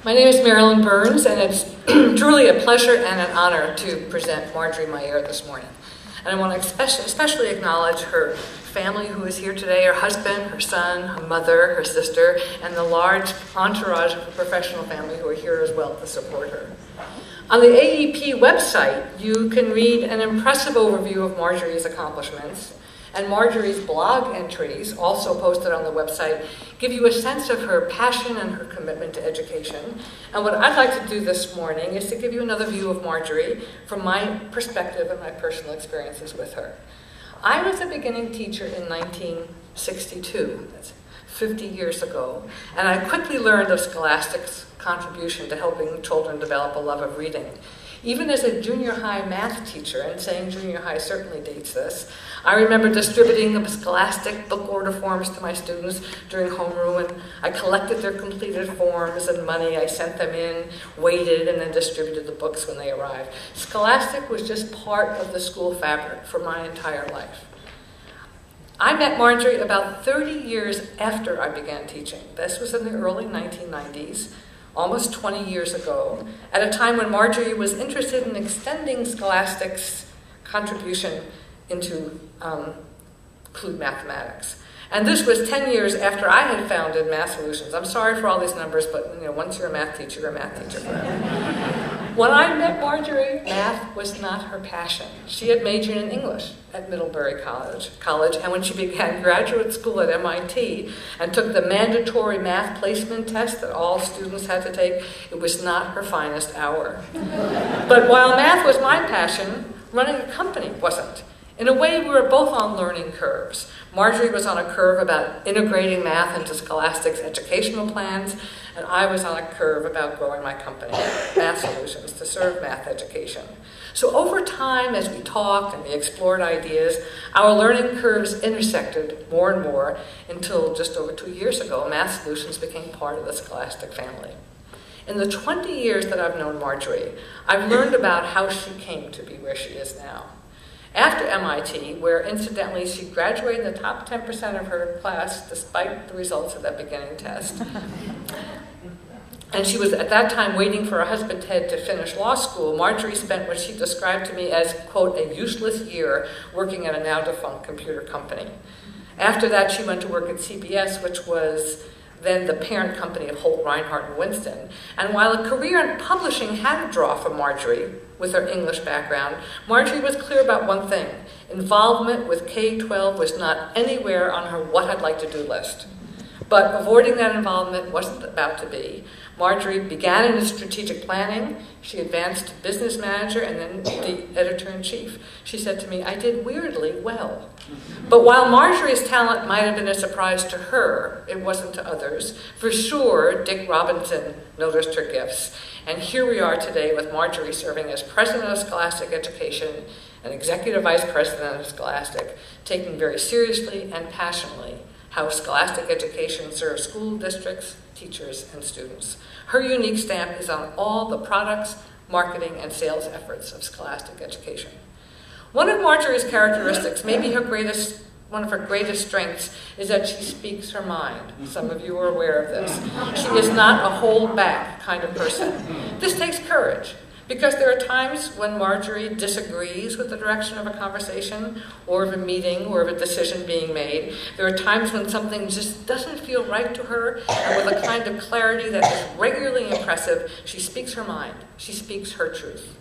My name is Marilyn Burns, and it's truly a pleasure and an honor to present Margery Mayer this morning. And I want to especially acknowledge her family who is here today, her husband, her son, her mother, her sister, and the large entourage of her professional family who are here as well to support her. On the AEP website, you can read an impressive overview of Marjorie's accomplishments, and Marjorie's blog entries, also posted on the website, give you a sense of her passion and her commitment to education. And what I'd like to do this morning is to give you another view of Marjorie from my perspective and my personal experiences with her. I was a beginning teacher in 1962, that's 50 years ago, and I quickly learned of Scholastic's contribution to helping children develop a love of reading. Even as a junior high math teacher, and saying junior high certainly dates this, I remember distributing the Scholastic book order forms to my students during homeroom, and I collected their completed forms and money. I sent them in, waited, and then distributed the books when they arrived. Scholastic was just part of the school fabric for my entire life. I met Marjorie about 30 years after I began teaching. This was in the early 1990s. Almost 20 years ago, at a time when Marjorie was interested in extending Scholastic's contribution into include mathematics. And this was 10 years after I had founded Math Solutions. I'm sorry for all these numbers, but once you're a math teacher, you're a math teacher forever. When I met Marjorie, math was not her passion. She had majored in English at Middlebury College, and when she began graduate school at MIT and took the mandatory math placement test that all students had to take, it was not her finest hour. But while math was my passion, running a company wasn't. In a way, we were both on learning curves. Marjorie was on a curve about integrating math into Scholastic's educational plans, and I was on a curve about growing my company, Math Solutions, to serve math education. So over time, as we talked and we explored ideas, our learning curves intersected more and more until just over 2 years ago, Math Solutions became part of the Scholastic family. In the 20 years that I've known Marjorie, I've learned about how she came to be where she is now. After MIT, where incidentally she graduated in the top 10% of her class despite the results of that beginning test, and she was at that time waiting for her husband Ted to finish law school, Marjorie spent what she described to me as, quote, a useless year working at a now defunct computer company. After that, she went to work at CBS, which was then the parent company of Holt, Reinhardt, and Winston. And while a career in publishing had a draw for Marjorie, with her English background, Marjorie was clear about one thing. Involvement with K-12 was not anywhere on her what I'd like to do list. But avoiding that involvement wasn't about to be. Marjorie began in strategic planning. She advanced to business manager and then the editor-in-chief. She said to me, I did weirdly well. But while Marjorie's talent might have been a surprise to her, it wasn't to others. For sure, Dick Robinson noticed her gifts. And here we are today with Marjorie serving as president of Scholastic Education and executive vice president of Scholastic, taking very seriously and passionately how Scholastic Education serves school districts, teachers, and students. Her unique stamp is on all the products, marketing, and sales efforts of Scholastic Education. One of Marjorie's characteristics, maybe one of her greatest strengths, is that she speaks her mind. Some of you are aware of this. She is not a hold back kind of person. This takes courage, because there are times when Marjorie disagrees with the direction of a conversation or of a meeting or of a decision being made. There are times when something just doesn't feel right to her, and with a kind of clarity that is regularly impressive, she speaks her mind. She speaks her truth.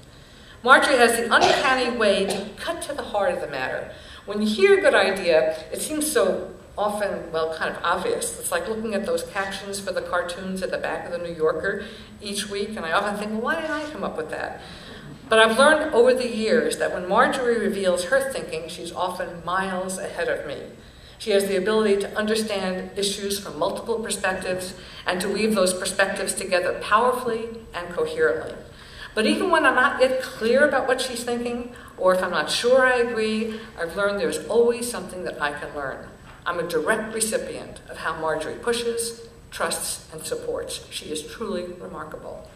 Marjorie has the uncanny way to cut to the heart of the matter. When you hear a good idea, it seems so often, well, kind of obvious. It's like looking at those captions for the cartoons at the back of the New Yorker each week, and I often think, well, why didn't I come up with that? But I've learned over the years that when Marjorie reveals her thinking, she's often miles ahead of me. She has the ability to understand issues from multiple perspectives and to weave those perspectives together powerfully and coherently. But even when I'm not yet clear about what she's thinking, or if I'm not sure I agree, I've learned there's always something that I can learn. I'm a direct recipient of how Marjorie pushes, trusts, and supports. She is truly remarkable.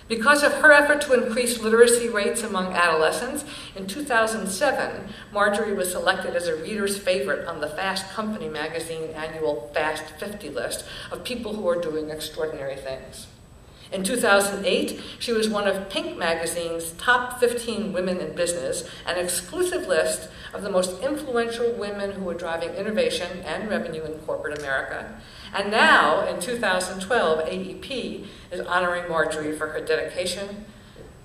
Because of her effort to increase literacy rates among adolescents, in 2007, Marjorie was selected as a reader's favorite on the Fast Company magazine annual Fast 50 list of people who are doing extraordinary things. In 2008, she was one of Pink magazine's top 15 women in business, an exclusive list of the most influential women who are driving innovation and revenue in corporate America. And now, in 2012, AEP is honoring Marjorie for her dedication,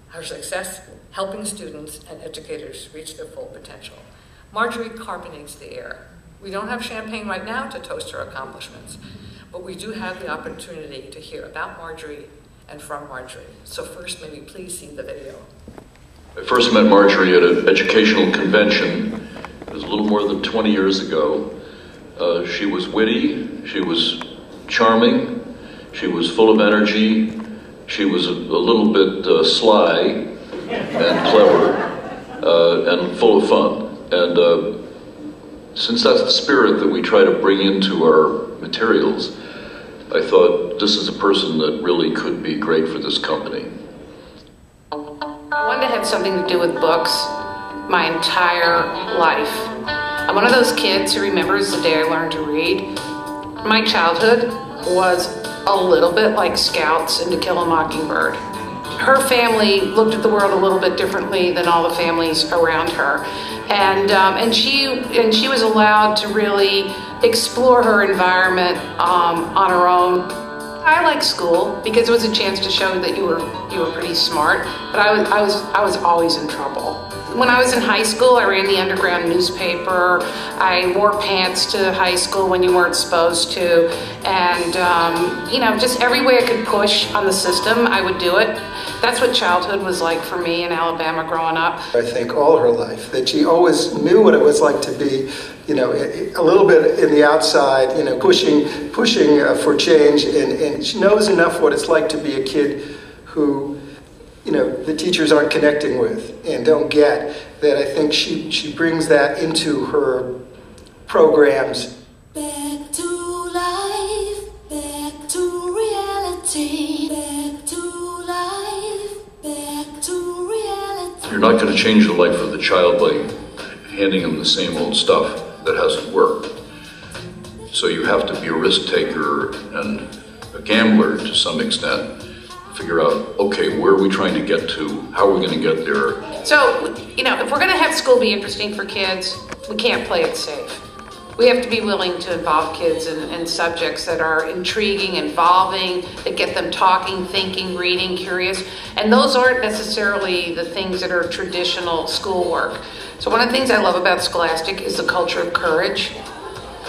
her success, helping students and educators reach their full potential. Marjorie carbonates the air. We don't have champagne right now to toast her accomplishments, but we do have the opportunity to hear about Marjorie and from Marjorie. So first, may we please see the video. I first met Marjorie at an educational convention. It was a little more than 20 years ago. She was witty, she was charming, she was full of energy, she was a little bit sly and clever and full of fun. And since that's the spirit that we try to bring into our materials, I thought this is a person that really could be great for this company. I wanted to have something to do with books my entire life. I'm one of those kids who remembers the day I learned to read. My childhood was a little bit like Scouts and To Kill a Mockingbird. Her family looked at the world a little bit differently than all the families around her. And she was allowed to really explore her environment on her own. I like school because it was a chance to show that you were pretty smart, but I was always in trouble. When I was in high school, I ran the underground newspaper. I wore pants to high school when you weren't supposed to, and just every way I could push on the system, I would do it. That's what childhood was like for me in Alabama growing up. I think all her life, that she always knew what it was like to be, a little bit in the outside, pushing for change, and she knows enough what it's like to be a kid who, the teachers aren't connecting with and don't get, that I think she brings that into her programs. Back to life, back to reality, back to life, back to reality. You're not going to change the life of the child by handing them the same old stuff that hasn't worked. So you have to be a risk taker and a gambler to some extent. Figure out, okay, where are we trying to get to? How are we going to get there? So, if we're going to have school be interesting for kids, we can't play it safe. We have to be willing to involve kids in subjects that are intriguing, involving, that get them talking, thinking, reading, curious. And those aren't necessarily the things that are traditional schoolwork. So one of the things I love about Scholastic is the culture of courage.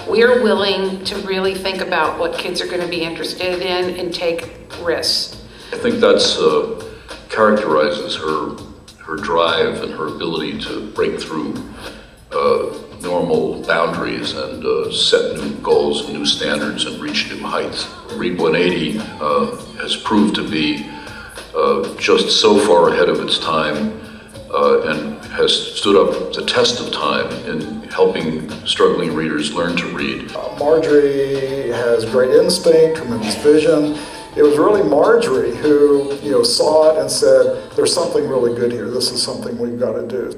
We are willing to really think about what kids are going to be interested in and take risks. I think that's characterizes her drive and her ability to break through normal boundaries and set new goals and new standards and reach new heights. Read 180 has proved to be just so far ahead of its time and has stood up the test of time in helping struggling readers learn to read. Marjorie has great instinct, tremendous vision. It was really Marjorie who, saw it and said, there's something really good here. This is something we've got to do.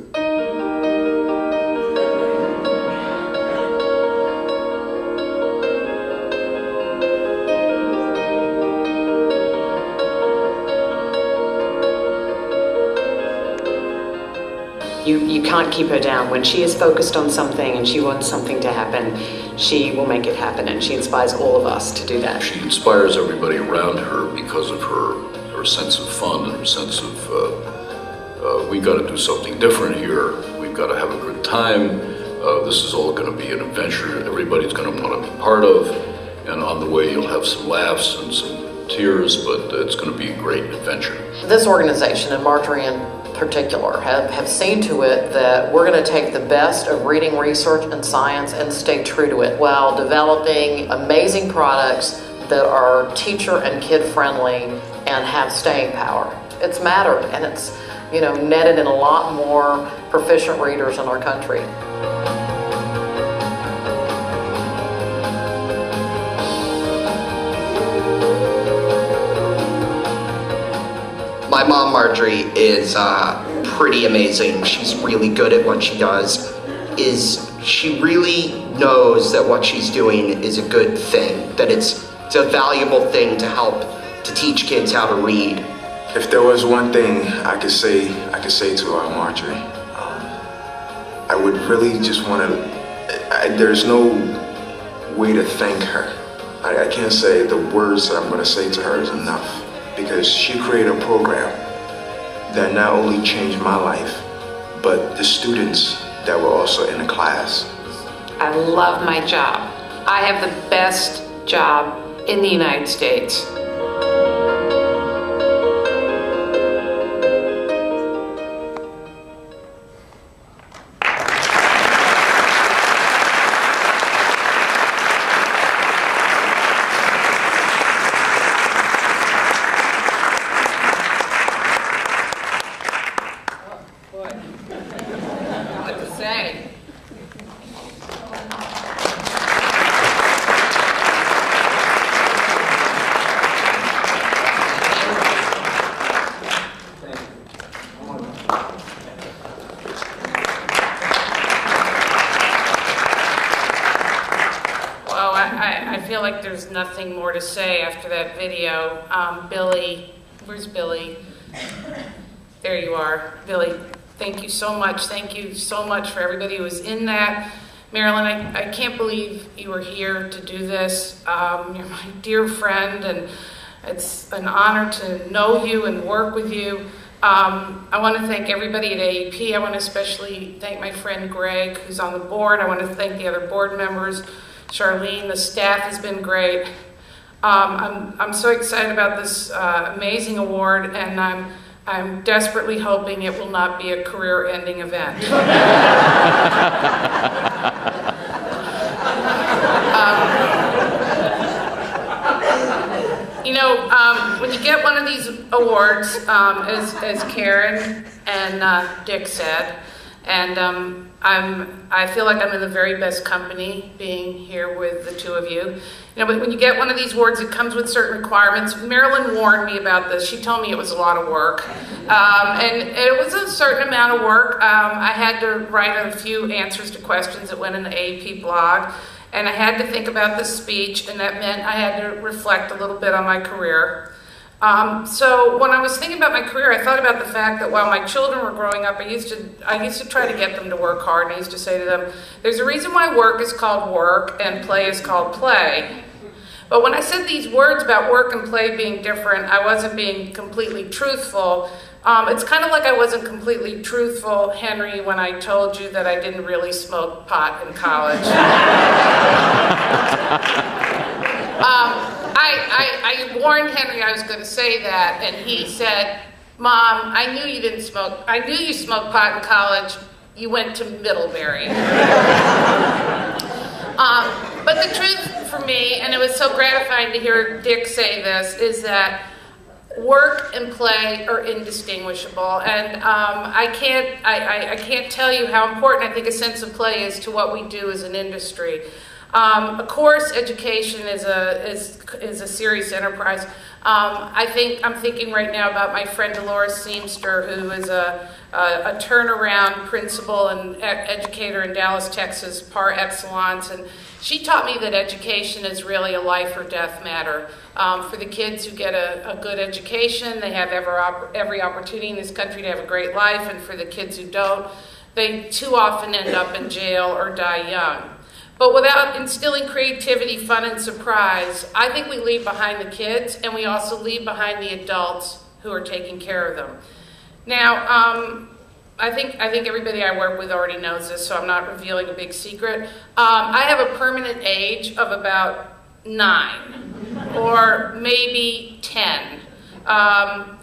You can't keep her down. When she is focused on something and she wants something to happen, she will make it happen, and she inspires all of us to do that. She inspires everybody around her because of her sense of fun and her sense of, we've got to do something different here. We've got to have a good time. This is all going to be an adventure everybody's going to want to be part of. And on the way, you'll have some laughs and some tears, but it's going to be a great adventure. This organization, and Marjorie in particular, have seen to it that we're going to take the best of reading, research, and science and stay true to it while developing amazing products that are teacher and kid friendly and have staying power. It's mattered, and it's netted in a lot more proficient readers in our country. My mom, Marjorie, is pretty amazing. She's really good at what she does. She really knows that what she's doing is a good thing, that it's a valuable thing to help to teach kids how to read. If there was one thing I could say to Marjorie, I would really just want to. There's no way to thank her. I can't say the words that I'm going to say to her is enough, because she created a program that not only changed my life, but the students that were also in the class. I love my job. I have the best job in the United States. There's nothing more to say after that video. Billy, where's Billy? There you are. Billy, thank you so much. Thank you so much for everybody who was in that. Marilyn, I can't believe you were here to do this. You're my dear friend, and it's an honor to know you and work with you. I want to thank everybody at AEP. I want to especially thank my friend Greg, who's on the board. I want to thank the other board members. Charlene, the staff has been great. I'm so excited about this amazing award, and I'm desperately hoping it will not be a career-ending event. When you get one of these awards, as Karen and Dick said, and I feel like I'm in the very best company being here with the two of you. But when you get one of these awards, it comes with certain requirements. Marilyn warned me about this. She told me it was a lot of work. And it was a certain amount of work. I had to write a few answers to questions that went in the AEP blog. And I had to think about the speech, and that meant I had to reflect a little bit on my career. So when I was thinking about my career, I thought about the fact that while my children were growing up, I used to try to get them to work hard, and I used to say to them, there's a reason why work is called work and play is called play. But when I said these words about work and play being different, I wasn't being completely truthful. It's kind of like I wasn't completely truthful, Henry, when I told you that I didn't really smoke pot in college. I warned Henry I was going to say that, and he said, Mom, I knew you didn't smoke. I knew you smoked pot in college. You went to Middlebury. But the truth for me, and it was so gratifying to hear Dick say this, is that work and play are indistinguishable, and I can't tell you how important I think a sense of play is to what we do as an industry. Of course, education is a serious enterprise. I'm thinking right now about my friend Dolores Seamster, who is a turnaround principal and educator in Dallas, Texas, par excellence, and she taught me that education is really a life or death matter. For the kids who get a good education, they have every opportunity in this country to have a great life, and for the kids who don't, they too often end up in jail or die young. But without instilling creativity, fun, and surprise, I think we leave behind the kids, and we also leave behind the adults who are taking care of them. Now, I think everybody I work with already knows this, so I'm not revealing a big secret. I have a permanent age of about 9, or maybe 10.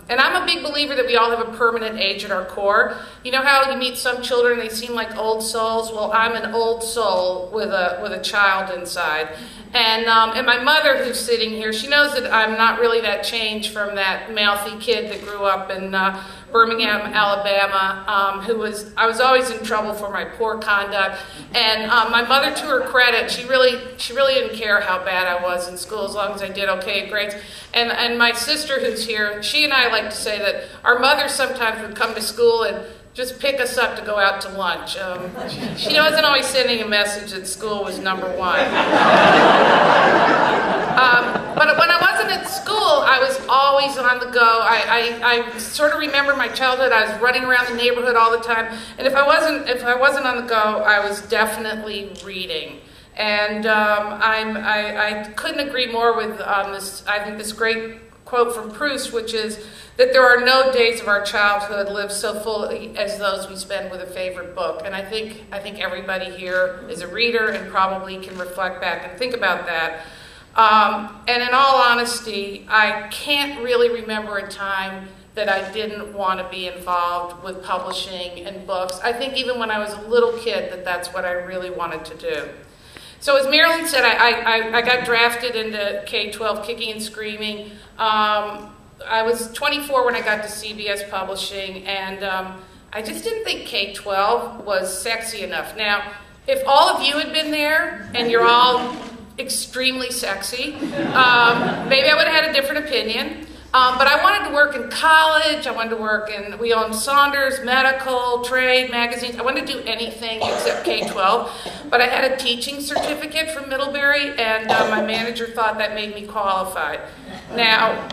And I'm a big believer that we all have a permanent age at our core. You know how you meet some children and they seem like old souls? Well, I'm an old soul with a child inside. And my mother, who's sitting here, she knows that I'm not really that changed from that mouthy kid that grew up in Birmingham, Alabama, I was always in trouble for my poor conduct. And my mother, to her credit, she really didn't care how bad I was in school as long as I did okay at grades. And my sister, who's here, she and I like to say that our mother sometimes would come to school and just pick us up to go out to lunch. She wasn't always sending a message that school was number 1. But when I wasn't at school, I was I sort of remember my childhood. I was running around the neighborhood all the time, and if I wasn't on the go, I was definitely reading. And I couldn't agree more with this. I think this great quote from Proust, which is that there are no days of our childhood lived so fully as those we spend with a favorite book. And I think everybody here is a reader and probably can reflect back and think about that. And in all honesty, I can't really remember a time that I didn't want to be involved with publishing and books. I think even when I was a little kid that's what I really wanted to do. So as Marilyn said, I got drafted into K-12 kicking and screaming. I was 24 when I got to CBS Publishing, and I just didn't think K-12 was sexy enough. Now, if all of you had been there, and you're all extremely sexy, maybe I would have had a different opinion. But I wanted to work in college. I wanted to work in, we owned Saunders, medical, trade, magazines. I wanted to do anything except K-12. But I had a teaching certificate from Middlebury, and my manager thought that made me qualified. Now,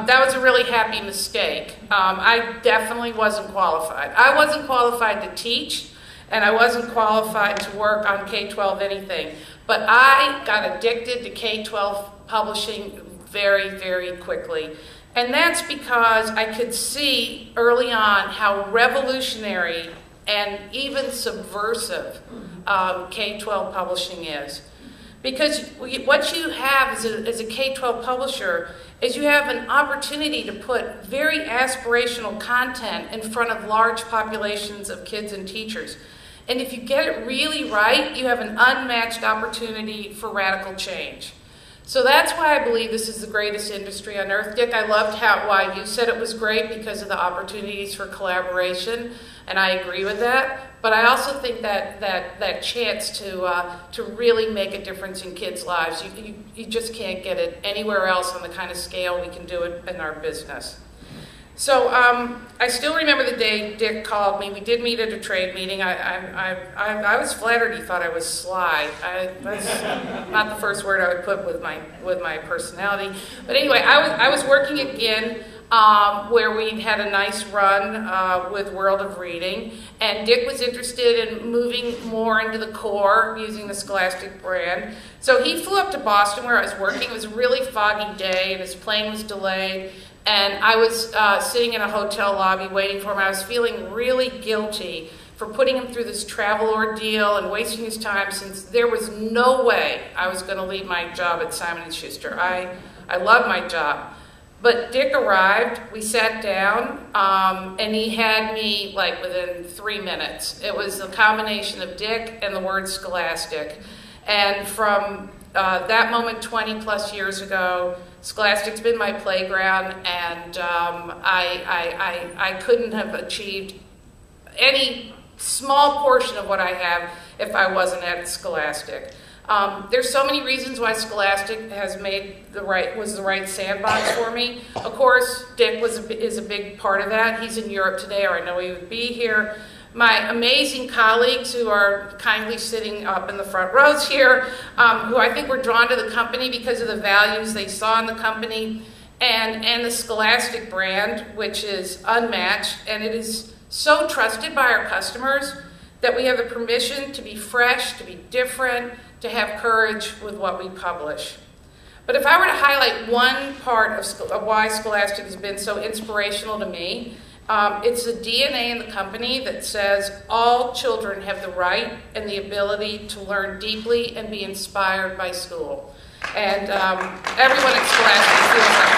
that was a really happy mistake. I definitely wasn't qualified. I wasn't qualified to teach, and I wasn't qualified to work on K-12 anything. But I got addicted to K-12 publishing very, very quickly. And that's because I could see early on how revolutionary and even subversive K-12 publishing is. Because what you have as a K-12 publisher is you have an opportunity to put very aspirational content in front of large populations of kids and teachers. And if you get it really right, you have an unmatched opportunity for radical change. So that's why I believe this is the greatest industry on earth. Dick, I loved why you said it was great because of the opportunities for collaboration, and I agree with that. But I also think that chance to really make a difference in kids' lives, you just can't get it anywhere else on the kind of scale we can do it in our business. So I still remember the day Dick called me. We did meet at a trade meeting. I was flattered he thought I was sly. That's not the first word I would put with my personality. But anyway, I was working again where we had a nice run with World of Reading, and Dick was interested in moving more into the core using the Scholastic brand. So he flew up to Boston where I was working. It was a really foggy day, and his plane was delayed. And I was sitting in a hotel lobby waiting for him. I was feeling really guilty for putting him through this travel ordeal and wasting his time, since there was no way I was going to leave my job at Simon & Schuster. I love my job. But Dick arrived, we sat down, and he had me like within 3 minutes. It was a combination of Dick and the word Scholastic. And from that moment 20 plus years ago, Scholastic's been my playground, and I couldn't have achieved any small portion of what I have if I wasn't at Scholastic. There's so many reasons why Scholastic was the right sandbox for me. Of course, Dick is a big part of that. He's in Europe today, or I know he would be here. My amazing colleagues who are kindly sitting up in the front rows here, who I think were drawn to the company because of the values they saw in the company, and the Scholastic brand, which is unmatched, and it is so trusted by our customers that we have the permission to be fresh, to be different, to have courage with what we publish. But if I were to highlight one part of why Scholastic has been so inspirational to me, it's the DNA in the company that says all children have the right and the ability to learn deeply and be inspired by school. And everyone at Scholastic feels that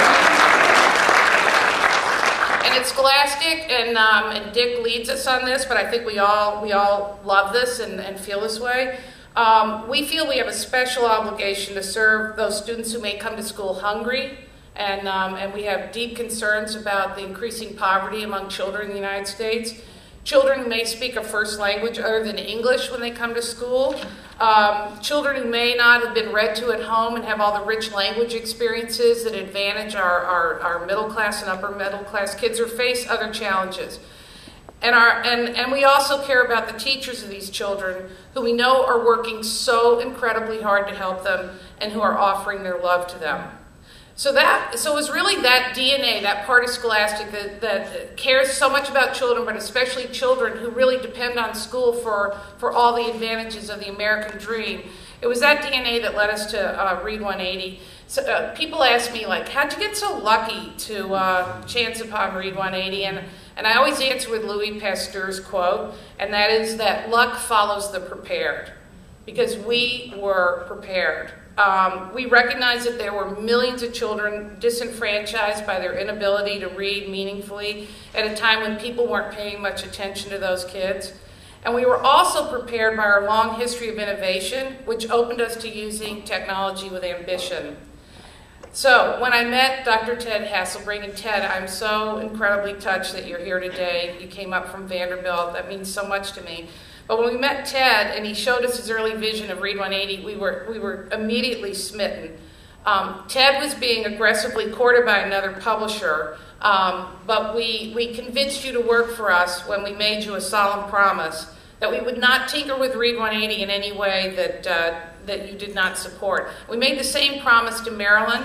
way. And at Scholastic, and Dick leads us on this, but I think we all love this and feel this way. We feel we have a special obligation to serve those students who may come to school hungry, and we have deep concerns about the increasing poverty among children in the United States. Children who may speak a first language other than English when they come to school. Children who may not have been read to at home and have all the rich language experiences that advantage our middle class and upper middle class kids, or face other challenges. And we also care about the teachers of these children who we know are working so incredibly hard to help them and who are offering their love to them. So it was really that DNA, that part of Scholastic that cares so much about children, but especially children who really depend on school for all the advantages of the American dream. It was that DNA that led us to Read 180. So, people ask me, like, how'd you get so lucky to chance upon Read 180? And I always answer with Louis Pasteur's quote, and that is that luck follows the prepared, because we were prepared. We recognized that there were millions of children disenfranchised by their inability to read meaningfully at a time when people weren't paying much attention to those kids. And we were also prepared by our long history of innovation, which opened us to using technology with ambition. So when I met Dr. Ted Hasselbring, and Ted, I'm so incredibly touched that you're here today. You came up from Vanderbilt. That means so much to me. But when we met Ted and he showed us his early vision of Read 180, we were immediately smitten. Ted was being aggressively courted by another publisher, but we convinced you to work for us when we made you a solemn promise that we would not tinker with Read 180 in any way that you did not support. We made the same promise to Marilyn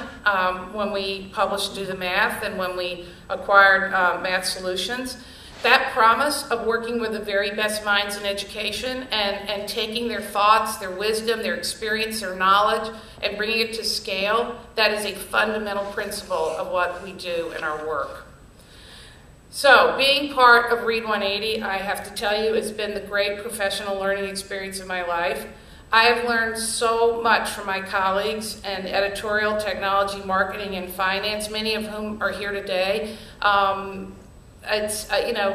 when we published Do the Math and when we acquired Math Solutions. That promise of working with the very best minds in education and taking their thoughts, their wisdom, their experience, their knowledge, and bringing it to scale, that is a fundamental principle of what we do in our work. So, being part of Read 180, I have to tell you, has been the great professional learning experience of my life. I have learned so much from my colleagues in editorial, technology, marketing, and finance, many of whom are here today.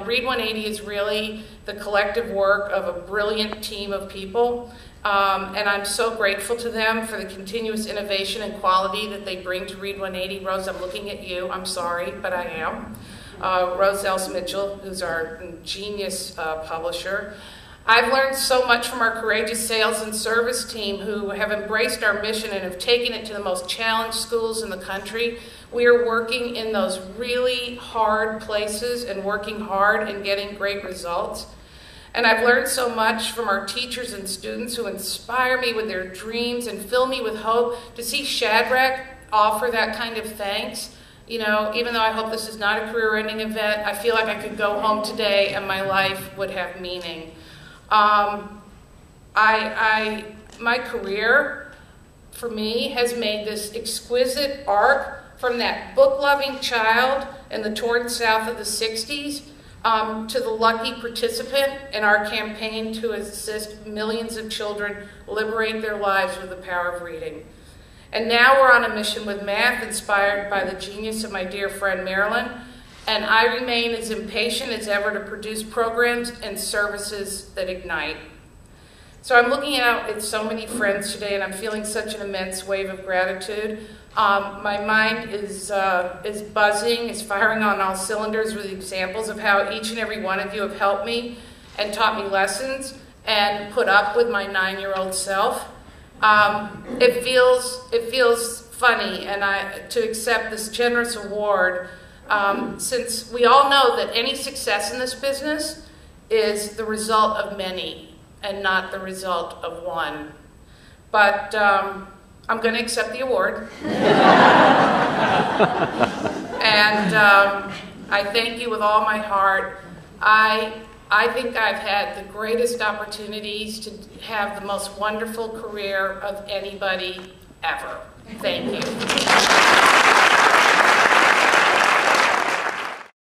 Read 180 is really the collective work of a brilliant team of people, and I'm so grateful to them for the continuous innovation and quality that they bring to Read 180. Rose, I'm looking at you. I'm sorry, but I am. Rose Else-Mitchell, who's our genius publisher. I've learned so much from our courageous sales and service team who have embraced our mission and have taken it to the most challenged schools in the country. We are working in those really hard places and working hard and getting great results. And I've learned so much from our teachers and students who inspire me with their dreams and fill me with hope. To see Shadrach offer that kind of thanks, even though I hope this is not a career-ending event, I feel like I could go home today and my life would have meaning. My career, for me, has made this exquisite arc from that book-loving child in the torn South of the 60s to the lucky participant in our campaign to assist millions of children liberate their lives with the power of reading. And now we're on a mission with math inspired by the genius of my dear friend Marilyn, and I remain as impatient as ever to produce programs and services that ignite. So I'm looking out at so many friends today, and I'm feeling such an immense wave of gratitude. My mind is buzzing, is firing on all cylinders with examples of how each and every one of you have helped me and taught me lessons and put up with my 9-year-old self. It feels funny to accept this generous award, since we all know that any success in this business is the result of many and not the result of one. But I'm going to accept the award. And I thank you with all my heart. I think I've had the greatest opportunities to have the most wonderful career of anybody ever. Thank you.